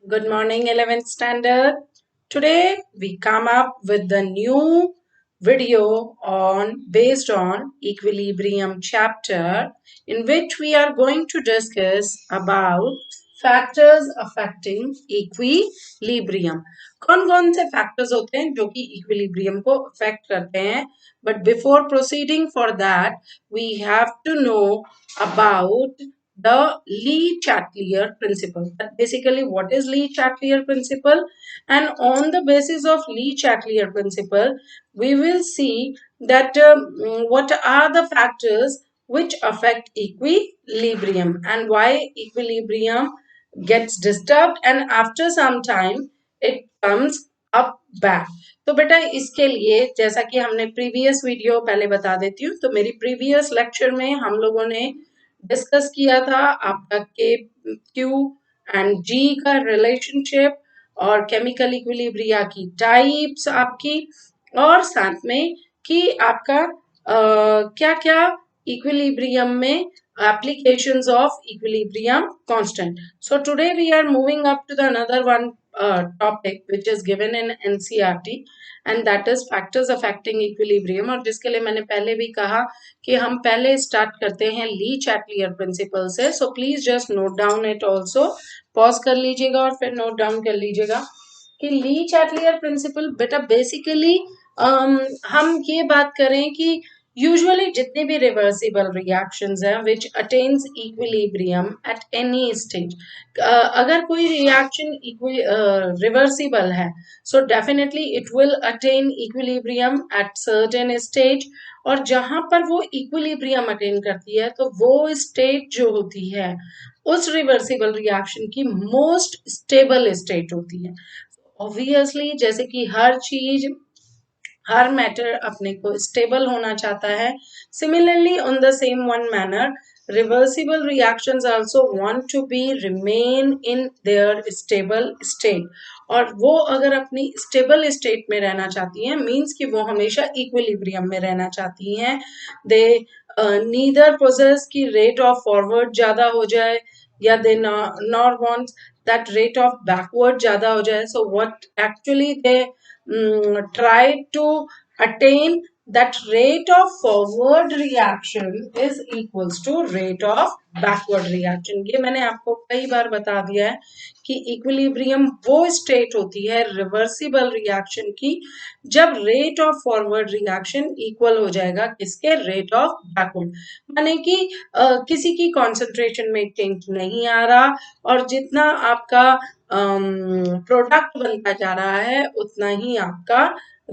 Good morning, 11th standard. Today we come up with the new video on based on equilibrium chapter in which we are going to discuss about factors affecting equilibrium. कौन-कौन से factors होते हैं जो कि equilibrium को affect करते हैं? But before proceeding for that, we have to know about the Lee-Chatelier principle. That basically what is Lee-Chatelier principle, and on the basis of Lee-Chatelier principle we will see that what are the factors which affect equilibrium and why equilibrium gets disturbed and after some time it comes up back. तो बेटा इसके लिए जैसा कि हमने previous video पहले बता देती हूँ, तो मेरी प्रीवियस लेक्चर में हम लोगों ने डिस्कस किया था आपका के क्यू एंड जी का रिलेशनशिप और केमिकल इक्विलिब्रिया की टाइप्स आपकी, और साथ में कि आपका क्या क्या इक्विलिब्रियम में applications of equilibrium constant. So today we are moving up to the another one topic which is given in NCERT and that is factors affecting equilibrium, और जिसके लिए मैंने पहले भी कहा कि हम पहले स्टार्ट करते हैं ली चैटलियर प्रिंसिपल से. So please just note down it also, pause कर लीजिएगा और फिर नोट डाउन कर लीजिएगा कि ली चैटलियर प्रिंसिपल बेटा बेसिकली हम ये बात करें कि यूजुअली जितने भी रिवर्सिबल रिएक्शंस हैं which attains equilibrium at any stage, अगर कोई रिएक्शन रिवर्सिबल है so definitely it will attain equilibrium at certain stage, और जहां पर वो इक्विलिब्रियम अटेन करती है तो वो स्टेट जो होती है उस रिवर्सिबल रिएक्शन की मोस्ट स्टेबल स्टेट होती है. ऑब्वियसली जैसे कि हर चीज हर मैटर अपने को स्टेबल होना चाहता है, similarly on the same one manner reversible reactions also want to be remain in their stable state, और वो अगर अपनी स्टेबल स्टेट में रहना चाहती हैं मींस कि वो हमेशा इक्विलिब्रियम में रहना चाहती हैं. दे नीदर पोजेस की रेट ऑफ फॉरवर्ड ज्यादा हो जाए या they not want that rate of backward ज्यादा हो जाए. So what actually they try to attain that rate of forward reaction is equals to rate of backward reaction. ये मैंने आपको कई बार बता दिया है कि इक्विलिब्रियम वो स्टेट होती है रिवर्सिबल रिएक्शन की जब rate of forward reaction equal हो जाएगा किसके, रेट ऑफ बैकवर्ड. माने कि किसी की कॉन्सेंट्रेशन में चेंज नहीं आ रहा और जितना आपका प्रोडक्ट बनता जा रहा है उतना ही आपका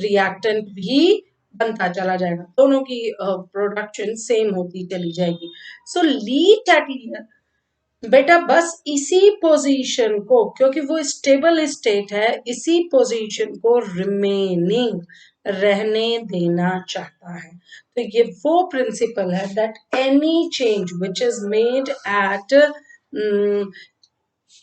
रिएक्टेंट भी बनता चला जाएगा, दोनों की प्रोडक्शन सेम होती चली जाएगी. सो ली चैटलियर बेटा बस इसी पोजीशन को, क्योंकि वो स्टेबल स्टेट है, इसी पोजीशन को रिमेनिंग रहने देना चाहता है. तो ये वो प्रिंसिपल है that any change which is made at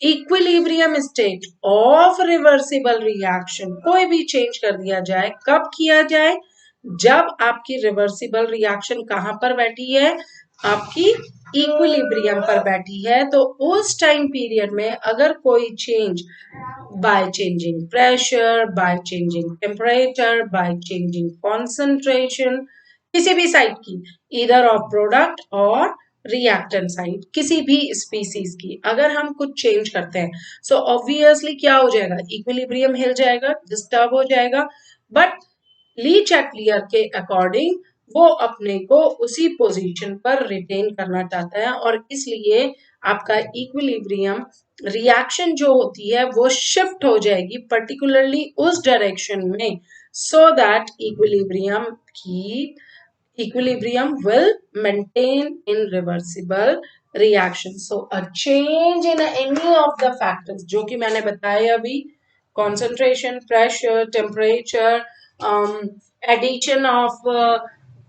equilibrium state of reversible reaction, कोई भी चेंज कर दिया जाए, कब किया जाए, जब आपकी रिवर्सिबल रिएक्शन कहां पर बैठी है, आपकी इक्विलिब्रियम पर बैठी है. तो उस टाइम पीरियड में अगर कोई change by changing pressure, by changing temperature, by changing concentration किसी भी साइड की, ईदर ऑफ प्रोडक्ट और रिएक्टेंट साइड किसी भी स्पीसीज की, अगर हम कुछ चेंज करते हैं सो ऑब्वियसली क्या हो जाएगा, इक्विलिब्रियम हिल जाएगा, डिस्टर्ब हो जाएगा. बट ली चैटलियर के अकॉर्डिंग वो अपने को उसी पोजीशन पर रिटेन करना चाहता है और इसलिए आपका इक्विलिब्रियम रिएक्शन जो होती है वो शिफ्ट हो जाएगी पर्टिकुलरली उस डायरेक्शन में, so that equilibrium will maintain in reversible reaction. So a change in any of the factors जो कि मैंने बताया अभी, concentration, pressure, temperature, addition of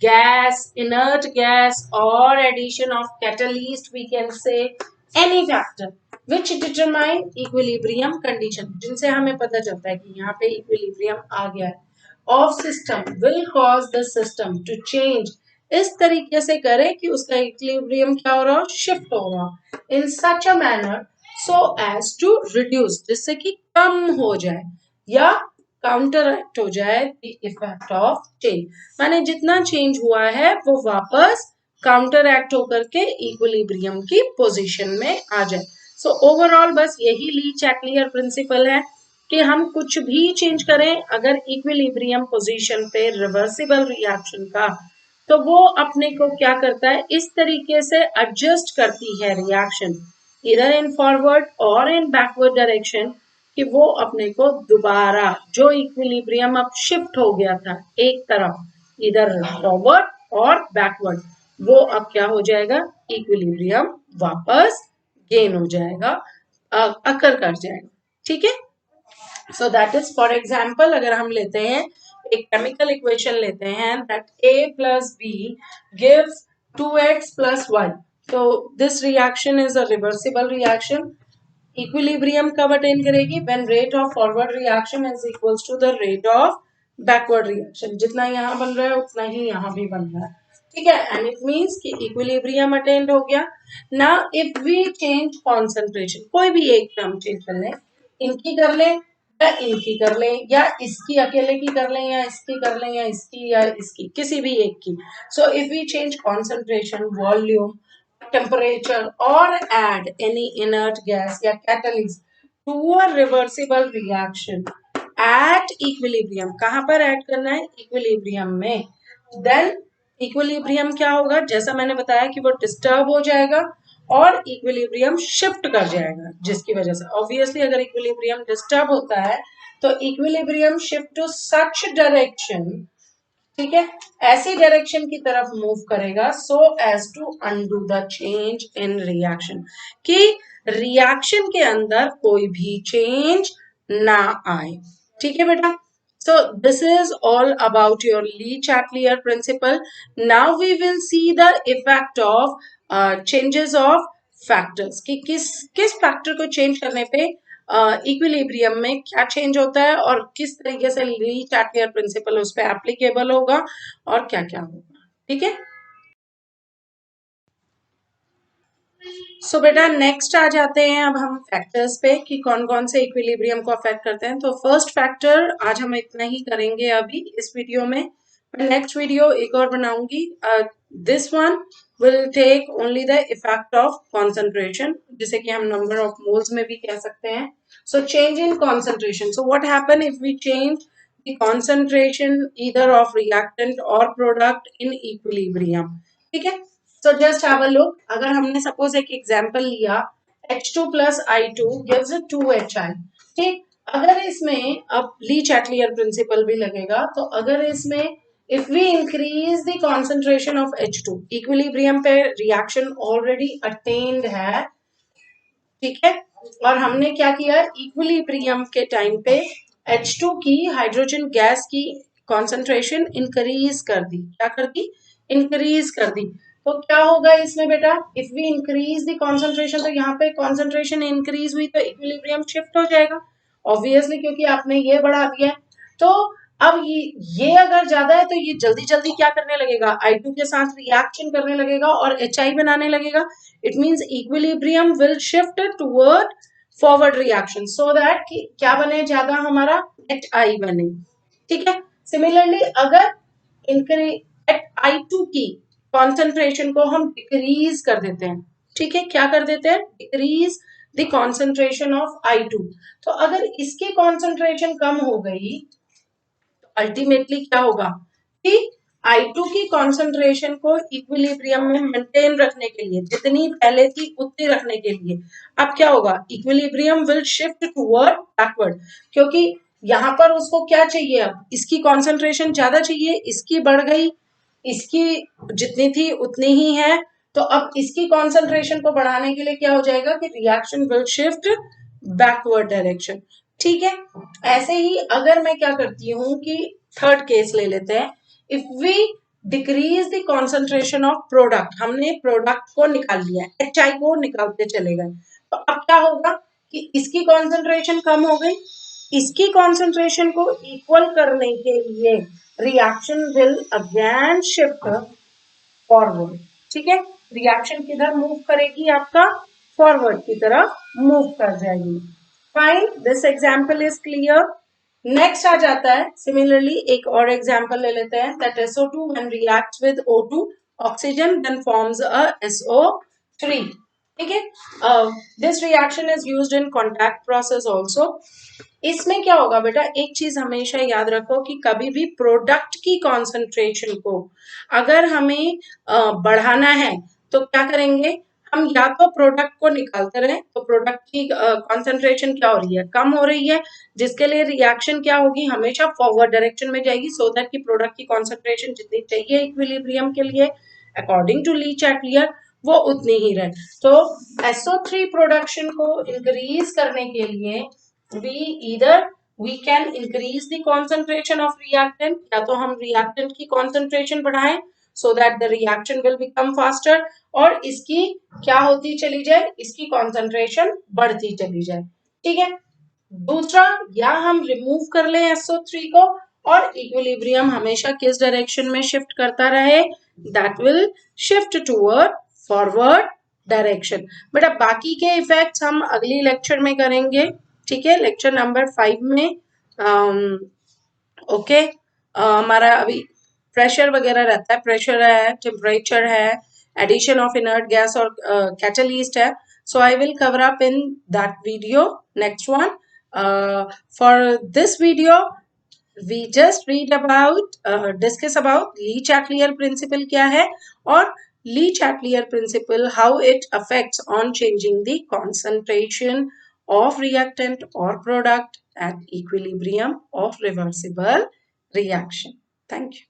gas, inert gas, or addition of catalyst, we can say any factor which determine equilibrium condition, जिनसे हमें पता चलता है कि यहाँ पे equilibrium आ गया है, of system will cause the system to change, इस तरीके से करे कि उसका इक्विलिब्रियम क्या हो रहा हो, शिफ्ट हो रहा हो, in such a manner so as to reduce, जिससे कि कम हो जाए या काउंटरएक्ट हो जाए द इफेक्ट ऑफ चेंज, माने जितना चेंज हुआ है वो वापस काउंटरएक्ट होकर के इक्विलिब्रियम की पोजीशन में आ जाए। सो ओवरऑल बस यही ली चैटलियर प्रिंसिपल है कि हम कुछ भी चेंज करें, अगर इक्विलिब्रियम पोजीशन पे रिवर्सिबल रिएक्शन का, तो वो अपने को क्या करता है, इस तरीके से एडजस्ट करती है रिएक्शन, इधर इन फॉरवर्ड और इन बैकवर्ड डायरेक्शन, कि वो अपने को दोबारा जो इक्विलिब्रियम अब शिफ्ट हो गया था एक तरफ इधर फॉरवर्ड और बैकवर्ड, वो अब क्या हो जाएगा, इक्विलिब्रियम वापस गेन हो जाएगा, अकर कर जाएगा। ठीक है, so that is for example अगर हम लेते हैं एक केमिकल इक्वेशन लेते हैं that a plus B gives 2x plus Y, तो this reaction is a reversible reaction. Equilibrium कब अटेन करेगी, when rate of forward reaction is equals to the rate of backward reaction, जितना यहाँ बन रहा है उतना ही यहाँ भी बन रहा है। ठीक है, एंड इट मीन्स कि इक्विलिब्रियम अटेन्ड हो गया। Now if we change concentration, कोई भी एक टर्म चेंज कर लें, इनकी कर लें या इनकी कर लें या इसकी अकेले की कर लें या इसकी कर लें या इसकी या इसकी, किसी भी एक की। So if we change concentration, volume, temperature or add any inert gas या catalyst to a reversible reaction at equilibrium, कहाँ पर ऐड करना है, इक्विलिब्रियम में, देन इक्विलिब्रियम क्या होगा, जैसा मैंने बताया कि वो डिस्टर्ब हो जाएगा और इक्विलिब्रियम शिफ्ट कर जाएगा, जिसकी वजह से ऑब्वियसली अगर इक्विलिब्रियम डिस्टर्ब होता है तो equilibrium shift to such direction, ठीक है, ऐसी डायरेक्शन की तरफ मूव करेगा so as to undo the change in reaction, कि रिएक्शन के अंदर कोई भी चेंज ना आए। ठीक है बेटा, so this is all about your Lee-Chatelier principle. Now we will see the effect of changes of factors, कि किस किस फैक्टर को चेंज करने पे इक्विलिब्रियम में क्या चेंज होता है और किस तरीके से ली चैटलियर प्रिंसिपल उस पर एप्लीकेबल होगा और क्या क्या होगा। ठीक है, सो बेटा नेक्स्ट आ जाते हैं अब हम फैक्टर्स पे कि कौन कौन से इक्विलिब्रियम को अफेक्ट करते हैं। तो फर्स्ट फैक्टर आज हम इतना ही करेंगे अभी इस वीडियो में, मैं नेक्स्ट वीडियो एक और बनाऊंगी। This one will take only the effect of concentration, जिसे कि हम नंबर ऑफ मोल्स में भी कह सकते हैं। So change in concentration, so what happen if we change the concentration either of reactant और प्रोडक्ट इन इक्विलिब्रियम। ठीक है, so just have a look, अगर हमने सपोज एक एग्जांपल लिया H2 plus I2 gives a 2HI, ठीक, अगर इसमें अब ली चैटलियर प्रिंसिपल भी लगेगा, तो अगर इसमें if we increase the concentration of H2, equilibrium पे रिएक्शन ऑलरेडी अटेन्ड है, ठीक है, और हमने क्या किया, इक्विलिब्रियम के टाइम पे H2 की हाइड्रोजन गैस की कॉन्सेंट्रेशन इंक्रीज कर दी, क्या कर दी, इंक्रीज कर दी, तो क्या होगा इसमें बेटा, if we increase the concentration, तो यहाँ पे कॉन्सेंट्रेशन इंक्रीज हुई तो इक्विलिब्रियम शिफ्ट हो जाएगा ऑब्वियसली, क्योंकि आपने ये बढ़ा दिया है। तो अब ये अगर ज्यादा है तो ये जल्दी जल्दी क्या करने लगेगा, I2 के साथ रिएक्शन करने लगेगा और HI बनाने लगेगा। It means equilibrium will shift toward forward reaction so that कि क्या बने ज्यादा, हमारा HI बने। ठीक है, सिमिलरली अगर I2 की कॉन्सेंट्रेशन को हम डिक्रीज कर देते हैं, ठीक है, क्या कर देते हैं, decrease the concentration of I2, तो अगर इसकी कॉन्सेंट्रेशन कम हो गई तो अल्टीमेटली क्या होगा कि I2 की कॉन्सेंट्रेशन को इक्विलिब्रियम में मेंटेन रखने के लिए, जितनी पहले थी उतनी रखने के लिए अब क्या होगा, equilibrium will shift toward backward, क्योंकि यहाँ पर उसको क्या चाहिए, अब इसकी कॉन्सेंट्रेशन ज्यादा चाहिए, इसकी बढ़ गई, इसकी जितनी थी उतनी ही है, तो अब इसकी कॉन्सेंट्रेशन को बढ़ाने के लिए क्या हो जाएगा कि reaction will shift backward direction. ठीक है, ऐसे ही अगर मैं क्या करती हूँ कि थर्ड केस ले लेते हैं, if we decrease the concentration of product, हमने प्रोडक्ट को निकाल लिया, HI को निकालते चले गए, तो अब क्या होगा कि इसकी कॉन्सेंट्रेशन कम हो गई, इसकी कॉन्सेंट्रेशन को इक्वल करने के लिए reaction will again shift forward. ठीक है, रिएक्शन किधर मूव करेगी, आपका फॉरवर्ड की तरफ मूव कर जाएगी। Fine, this example is clear. Next आ जाता है सिमिलरली एक और एग्जाम्पल ले लेते हैं, that SO2 when reacts with O2 oxygen then forms a SO3। ठीक है, this reaction is used in contact process also. इसमें क्या होगा बेटा, एक चीज हमेशा याद रखो कि कभी भी प्रोडक्ट की कॉन्सेंट्रेशन को अगर हमें बढ़ाना है तो क्या करेंगे, हम या तो प्रोडक्ट को निकालते रहे तो प्रोडक्ट की कॉन्सेंट्रेशन क्या हो रही है, कम हो रही है, जिसके लिए रिएक्शन क्या होगी, हमेशा फॉरवर्ड डायरेक्शन में जाएगी, सो दैट की प्रोडक्ट की कॉन्सेंट्रेशन जितनी चाहिए इक्विलिब्रियम के लिए अकॉर्डिंग टू ली चैटलियर वो उतनी ही रहे। तो SO3 प्रोडक्शन को इंक्रीज करने के लिए we either we can increase the concentration of reactant, या तो हम reactant की concentration बढ़ाएं so that the reaction will become faster, और इसकी क्या होती चली जाए, इसकी concentration बढ़ती चली जाए। ठीक है, दूसरा, या हम रिमूव कर लें SO3 को और इक्विलिब्रियम हमेशा किस डायरेक्शन में शिफ्ट करता रहे, that will shift toward forward direction. बेटा बाकी के इफेक्ट्स हम अगली लेक्चर में करेंगे, ठीक है, लेक्चर नंबर 5 में। ओके, हमारा अभी प्रेशर वगैरह रहता है, प्रेशर है, टेम्परेचर है, एडिशन ऑफ इनर्ट गैस और कैटलिस्ट है, so I will cover up in that video, next one. For this video we just read about discuss about Lee Chatelier principal क्या है और ली Chatelier principal how it affects on changing the concentration of reactant or product at equilibrium of reversible reaction. Thank you.